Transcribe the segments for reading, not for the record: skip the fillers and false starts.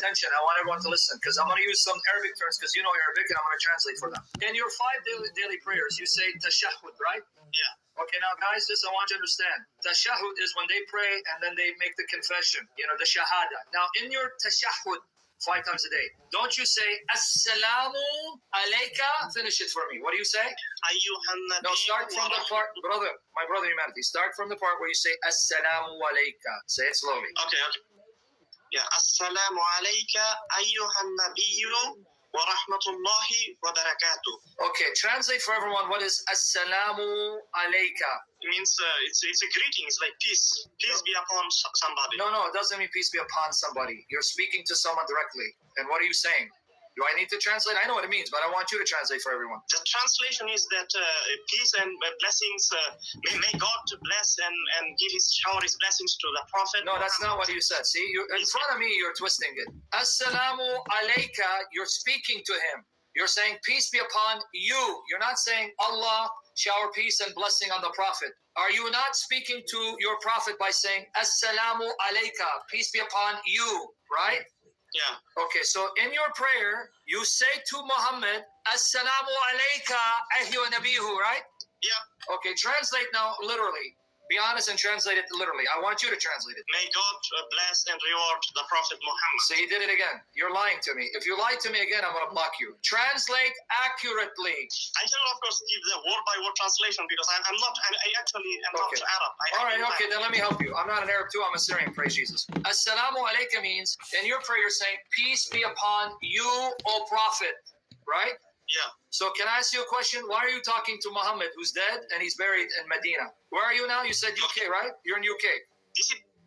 attention. I want everyone to listen because I'm going to use some Arabic terms because you know Arabic and I'm going to translate for them. In your 5 daily prayers, you say tashahhud, right? Yeah. Okay, now guys, this I want you to understand. Tashahhud is when they pray and then they make the confession, the shahada. Now, in your tashahhud, 5 times a day, don't you say, Assalamu alayka? Finish it for me. What do you say? Ayyuhan Nabi. No, start from the part, my brother humanity, start from the part where you say, Assalamu alayka. Say it slowly. Okay. Yeah. Assalamu alayka ayyuhan nabiyyu wa rahmatullahi wa barakatuh. Okay, translate for everyone what is Assalamu alayka. It means it's a greeting. It's like peace. Peace be upon somebody. No, it doesn't mean peace be upon somebody. You're speaking to someone directly. And what are you saying? Do I need to translate? I know what it means, but I want you to translate for everyone. The translation is that peace and blessings, may God bless and shower his blessings to the Prophet. No, that's not what you said. See, in front of me, you're twisting it. Assalamu alayka, you're speaking to him. You're saying peace be upon you. You're not saying Allah shower peace and blessing on the Prophet. Are you not speaking to your Prophet by saying Assalamu alayka, peace be upon you, right? Yeah. Okay, so in your prayer, you say to Muhammad, Assalamu alayka ayyuha nabiyyuhu, right? Yeah. Okay, translate now literally. Be honest and translate it literally. I want you to translate it. May God bless and reward the Prophet Mohammed. So you did it again. You're lying to me. If you lie to me again, I'm going to block you. Translate accurately. I cannot, of course, give the word-by-word translation because I actually am not Arab. All right, okay, then let me help you. I'm not an Arab too. I'm a Syrian. Praise Jesus. Assalamu alayka means, in your prayer, you're saying, peace be upon you, O Prophet. Right? Yeah. So can I ask you a question? Why are you talking to Muhammad, who's dead and he's buried in Medina? Where are you now? You said UK, right? You're in UK.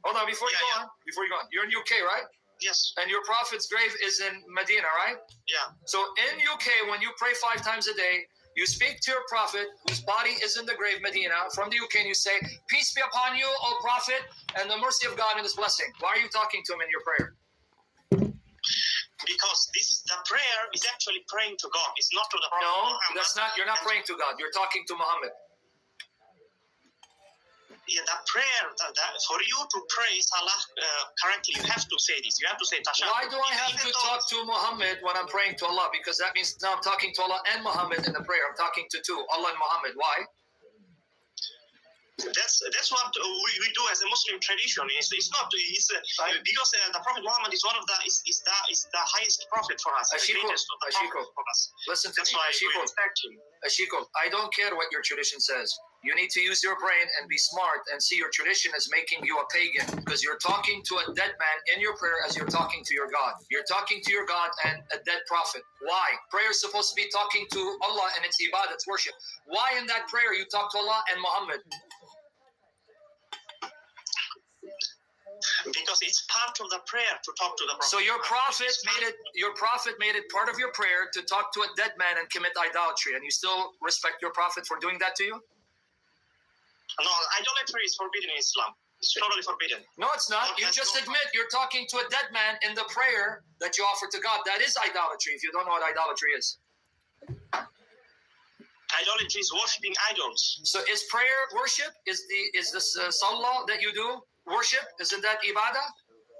Hold on, before you go on. You're in UK, right? Yes. And your prophet's grave is in Medina, right? Yeah. So in UK, when you pray 5 times a day, you speak to your prophet, whose body is in the grave, Medina, from the UK, and you say, peace be upon you, O Prophet, and the mercy of God and his blessing. Why are you talking to him in your prayer? Because the prayer is actually praying to God. It's not to the Prophet. No, that's not. You're not praying to God. You're talking to Muhammad. Yeah, the prayer, for you to pray Salah correctly, you have to say this. You have to say Tashahhud. Why do I have to talk to Muhammad when I'm praying to Allah? Because that means now I'm talking to Allah and Muhammad in the prayer. I'm talking to two, Allah and Muhammad. Why? That's what we do as a Muslim tradition. It's not because the Prophet Muhammad is one of is the highest prophet for us. The greatest of the prophets for us. Listen to That's me. why we respect him. Ashiko, I don't care what your tradition says. You need to use your brain and be smart and see your tradition as making you a pagan because you're talking to a dead man in your prayer as you're talking to your God. You're talking to your God and a dead prophet. Why? Prayer is supposed to be talking to Allah and it's ibadah, it's worship. Why in that prayer you talk to Allah and Muhammad? Because it's part of the prayer to talk to the Prophet. So your prophet made it part of your prayer to talk to a dead man and commit idolatry, and you still respect your prophet for doing that to you? No, idolatry is forbidden in Islam. It's totally forbidden. No, it's not. You just admit you're talking to a dead man in the prayer that you offer to God. That is idolatry, if you don't know what idolatry is. Idolatry is worshipping idols. So is prayer worship? Is this salah that you do worship? Isn't that ibadah?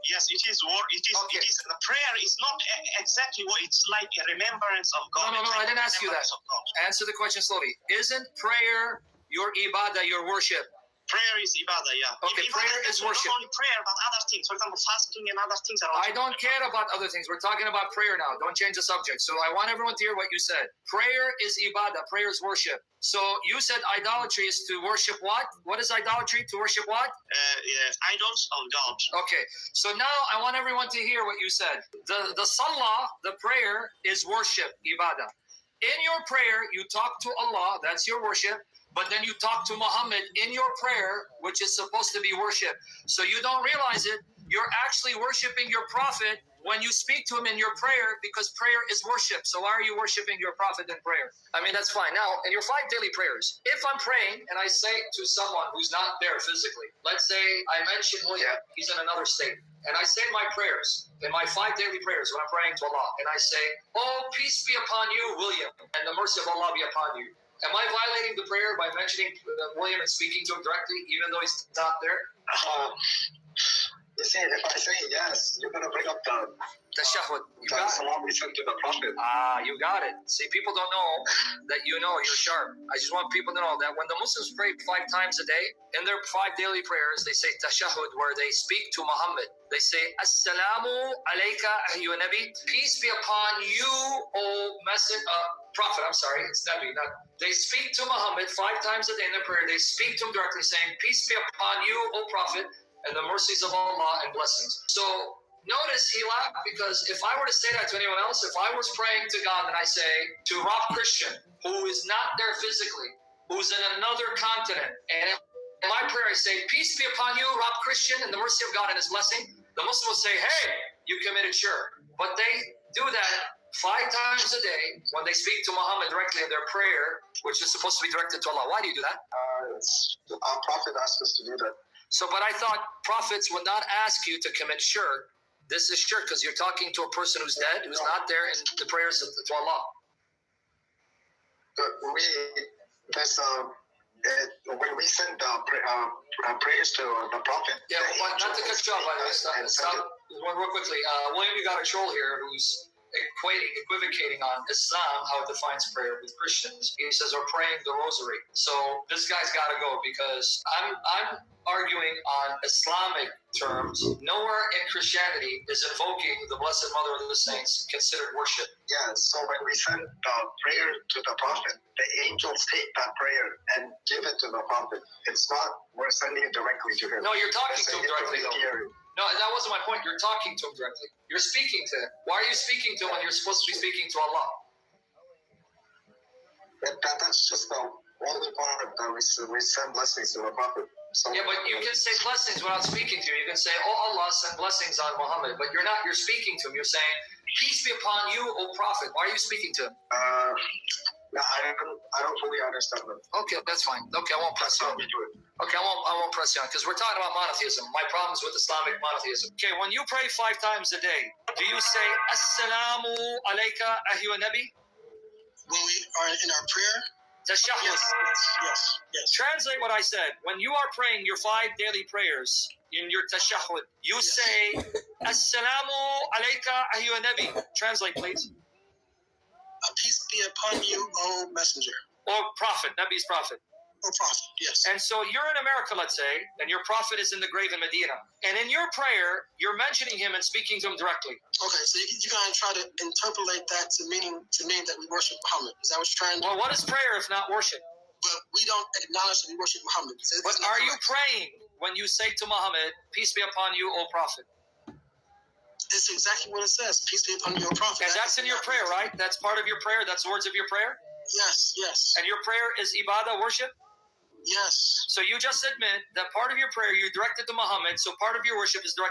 Yes, it is. Okay. It is. The prayer is not exactly what it's like a remembrance of God. No, I didn't ask you that. Answer the question slowly. Isn't prayer your ibadah, your worship? Prayer is ibadah, yeah. Okay, prayer is worship. Not only prayer, but other things. For example, fasting and other things are also. I don't care about other things. We're talking about prayer now. Don't change the subject. So I want everyone to hear what you said. Prayer is ibadah. Prayer is worship. So you said idolatry is to worship what? What is idolatry? To worship what? Idols of God. Okay. So now I want everyone to hear what you said. The salah, the prayer, is worship, ibadah. In your prayer, you talk to Allah. That's your worship. But then you talk to Muhammad in your prayer, which is supposed to be worship. So you don't realize it. You're actually worshiping your prophet when you speak to him in your prayer because prayer is worship. So why are you worshiping your prophet in prayer? I mean, that's fine. Now, in your 5 daily prayers, if I'm praying and I say to someone who's not there physically, let's say I mention William, he's in another state, and I say my prayers, in my 5 daily prayers when I'm praying to Allah, and I say, oh, peace be upon you, William, and the mercy of Allah be upon you. Am I violating the prayer by mentioning William and speaking to him directly, even though he's not there? You see, if I say yes, you're going to bring up the Tashahhud. You got it. Salam we sent to the Prophet. You got it. See, people don't know that you know you're sharp. I just want people to know that when the Muslims pray 5 times a day, in their 5 daily prayers, they say tashahhud, where they speak to Muhammad. They say, Assalamu alayka ayyuha nabi. Peace be upon you, O Prophet. I'm sorry, it's Nabi. They speak to Muhammad 5 times a day in their prayer. They speak to him directly, saying, peace be upon you, O Prophet, and the mercies of Allah and blessings. So, notice he laughed, because if I were to say that to anyone else, if I was praying to God and I say to Rob Christian, who is not there physically, who's in another continent, and in my prayer I say, peace be upon you, Rob Christian, and the mercy of God and his blessing, the Muslim will say, hey, you committed shirk. But they do that 5 times a day when they speak to Muhammad directly in their prayer, which is supposed to be directed to Allah. Why do you do that? Our Prophet asked us to do that. So, but I thought prophets would not ask you to commit shirk. This is shirk, because you're talking to a person who's dead, who's not there in the prayers to Allah. When we send prayers to the Prophet. Yeah, not to cut you off, by the way. Stop. Real quickly. William, you got a troll here who's equivocating on Islam, how it defines prayer with Christians. He says we're praying the rosary. So this guy's got to go, because I'm arguing on Islamic terms. Nowhere in Christianity is invoking the Blessed Mother of the Saints considered worship. Yeah, so when we send prayer to the Prophet, the angels take that prayer and give it to the Prophet. It's not we're sending it directly to him. No, you're talking to him directly, though. No, that wasn't my point. You're talking to him directly. You're speaking to him. Why are you speaking to him when you're supposed to be speaking to Allah? That's just the only part that we send blessings to the Prophet. So yeah, but you can say blessings without speaking to him. You can say, oh, Allah sent blessings on Muhammad. But you're speaking to him. You're saying, peace be upon you, O Prophet. Why are you speaking to him? No, I don't fully understand them. Okay, that's fine. Okay, I won't press you on. Okay, I won't press you on, because we're talking about monotheism. My problem's with Islamic monotheism. Okay, when you pray 5 times a day, do you say, Assalamu alayka ayyuha nabi? When we are in our prayer? Tashahhud. Yes. Translate what I said. When you are praying your 5 daily prayers in your tashahhud, you say, Assalamu alayka ayyuha nabi. Translate, please. Peace be upon you, O messenger. Or prophet. Nabi's prophet. Or prophet, yes. And so you're in America, let's say, and your prophet is in the grave in Medina. And in your prayer, you're mentioning him and speaking to him directly. Okay, so you're going to try to interpolate that to mean that we worship Muhammad. Is that what you're trying to do? Well, what is prayer if not worship? But we don't acknowledge that we worship Muhammad. But are you praying when you say to Muhammad, peace be upon you, O prophet? It's exactly what it says. Peace be upon you, O prophet. And that's in your prayer, right? That's part of your prayer? That's the words of your prayer? Yes. And your prayer is ibadah, worship? Yes. So you just admit that part of your prayer you directed to Muhammad, so part of your worship is directed